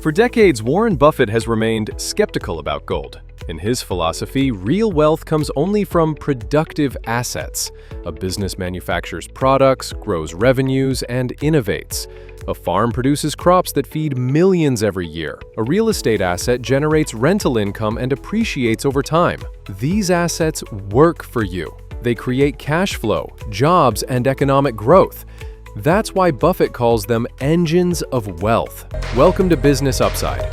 For decades, Warren Buffett has remained skeptical about gold. In his philosophy, real wealth comes only from productive assets. A business manufactures products, grows revenues, and innovates. A farm produces crops that feed millions every year. A real estate asset generates rental income and appreciates over time. These assets work for you. They create cash flow, jobs, and economic growth. That's why Buffett calls them engines of wealth. Welcome to Business Upside.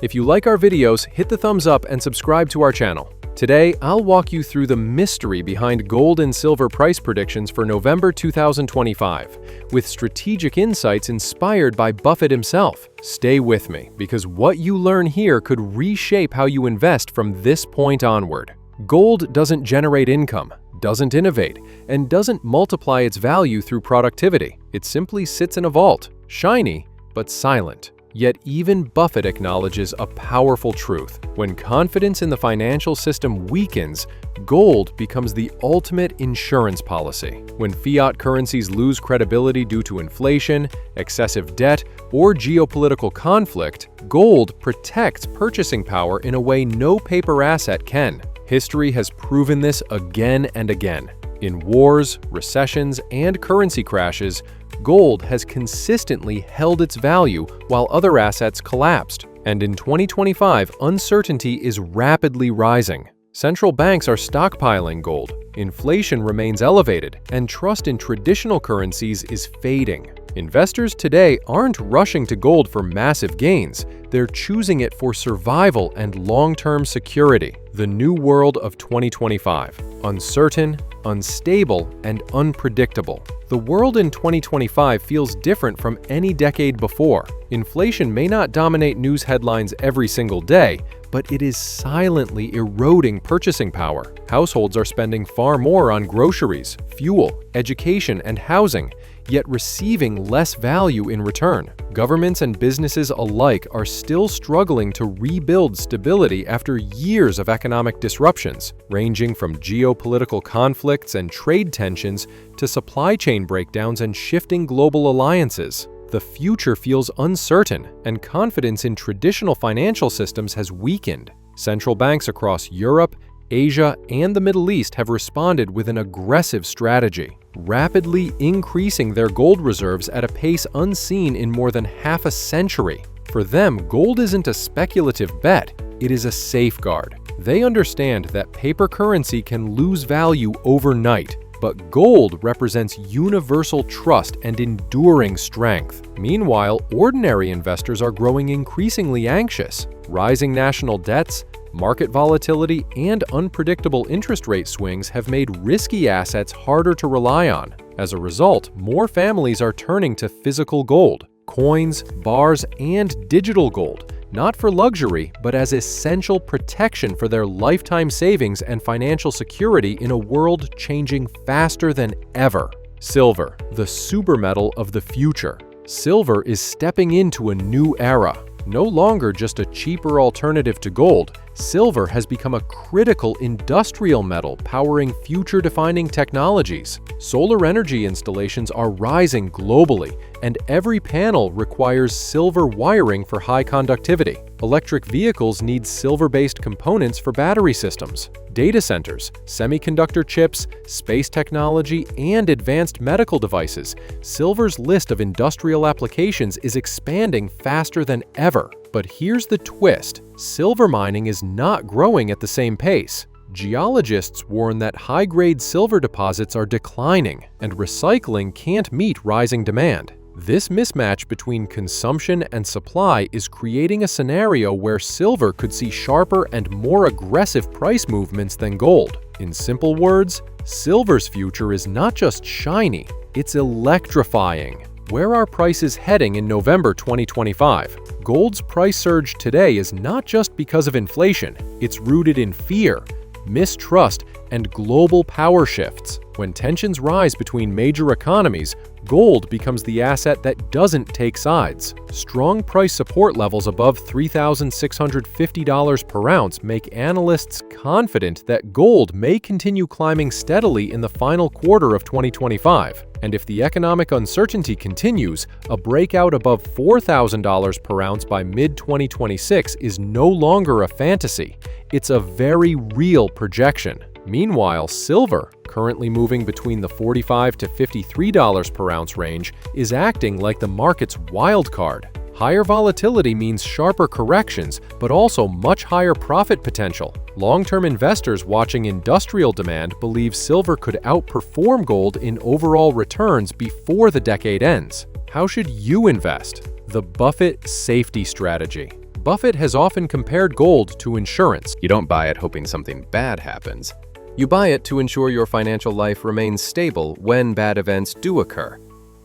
If you like our videos, hit the thumbs up and subscribe to our channel. Today, I'll walk you through the mystery behind gold and silver price predictions for November 2025, with strategic insights inspired by Buffett himself. Stay with me, because what you learn here could reshape how you invest from this point onward. Gold doesn't generate income, doesn't innovate, and doesn't multiply its value through productivity. It simply sits in a vault, shiny but silent. Yet even Buffett acknowledges a powerful truth. When confidence in the financial system weakens, gold becomes the ultimate insurance policy. When fiat currencies lose credibility due to inflation, excessive debt, or geopolitical conflict, gold protects purchasing power in a way no paper asset can. History has proven this again and again. In wars, recessions, and currency crashes, gold has consistently held its value while other assets collapsed. And in 2025, uncertainty is rapidly rising. Central banks are stockpiling gold, inflation remains elevated, and trust in traditional currencies is fading. Investors today aren't rushing to gold for massive gains, they're choosing it for survival and long-term security. The new world of 2025. Uncertain, unstable, and unpredictable. The world in 2025 feels different from any decade before. Inflation may not dominate news headlines every single day, but it is silently eroding purchasing power. Households are spending far more on groceries, fuel, education, and housing, yet receiving less value in return. Governments and businesses alike are still struggling to rebuild stability after years of economic disruptions, ranging from geopolitical conflicts and trade tensions to supply chain breakdowns and shifting global alliances. The future feels uncertain, and confidence in traditional financial systems has weakened. Central banks across Europe, Asia, and the Middle East have responded with an aggressive strategy, rapidly increasing their gold reserves at a pace unseen in more than half a century. For them, gold isn't a speculative bet, it is a safeguard. They understand that paper currency can lose value overnight, but gold represents universal trust and enduring strength. Meanwhile, ordinary investors are growing increasingly anxious. Rising national debts, market volatility, and unpredictable interest rate swings have made risky assets harder to rely on. As a result, more families are turning to physical gold, coins, bars, and digital gold, not for luxury, but as essential protection for their lifetime savings and financial security in a world changing faster than ever. Silver, the super metal of the future. Silver is stepping into a new era. No longer just a cheaper alternative to gold, silver has become a critical industrial metal powering future-defining technologies. Solar energy installations are rising globally, and every panel requires silver wiring for high conductivity. Electric vehicles need silver-based components for battery systems. Data centers, semiconductor chips, space technology, and advanced medical devices. Silver's list of industrial applications is expanding faster than ever. But here's the twist: silver mining is not growing at the same pace. Geologists warn that high-grade silver deposits are declining, and recycling can't meet rising demand. This mismatch between consumption and supply is creating a scenario where silver could see sharper and more aggressive price movements than gold. In simple words, silver's future is not just shiny, it's electrifying. Where are prices heading in November 2025? Gold's price surge today is not just because of inflation, it's rooted in fear, mistrust, and global power shifts. When tensions rise between major economies, gold becomes the asset that doesn't take sides. Strong price support levels above $3,650 per ounce make analysts confident that gold may continue climbing steadily in the final quarter of 2025. And if the economic uncertainty continues, a breakout above $4,000 per ounce by mid-2026 is no longer a fantasy. It's a very real projection. Meanwhile, silver, currently moving between the $45 to $53 per ounce range, is acting like the market's wild card. Higher volatility means sharper corrections, but also much higher profit potential. Long-term investors watching industrial demand believe silver could outperform gold in overall returns before the decade ends. How should you invest? The Buffett safety strategy. Buffett has often compared gold to insurance. You don't buy it hoping something bad happens. You buy it to ensure your financial life remains stable when bad events do occur.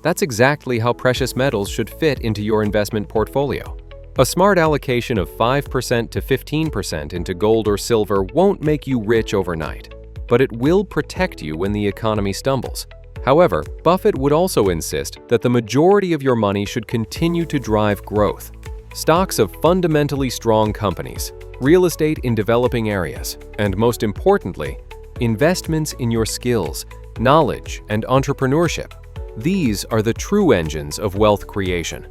That's exactly how precious metals should fit into your investment portfolio. A smart allocation of 5% to 15% into gold or silver won't make you rich overnight, but it will protect you when the economy stumbles. However, Buffett would also insist that the majority of your money should continue to drive growth. Stocks of fundamentally strong companies, real estate in developing areas, and most importantly, investments in your skills, knowledge, and entrepreneurship. These are the true engines of wealth creation.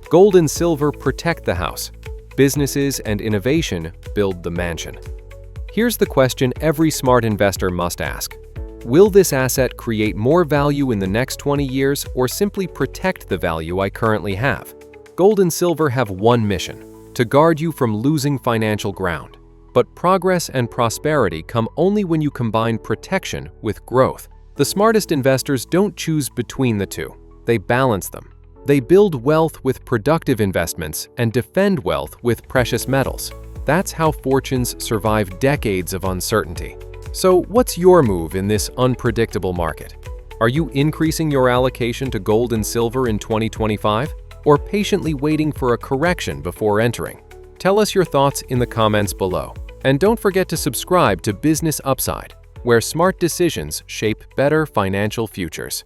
Gold and silver protect the house. Businesses and innovation build the mansion. Here's the question every smart investor must ask. Will this asset create more value in the next 20 years or simply protect the value I currently have? Gold and silver have one mission: to guard you from losing financial ground. But progress and prosperity come only when you combine protection with growth. The smartest investors don't choose between the two. They balance them. They build wealth with productive investments and defend wealth with precious metals. That's how fortunes survive decades of uncertainty. So, what's your move in this unpredictable market? Are you increasing your allocation to gold and silver in 2025, or patiently waiting for a correction before entering? Tell us your thoughts in the comments below. And don't forget to subscribe to Business Upside, where smart decisions shape better financial futures.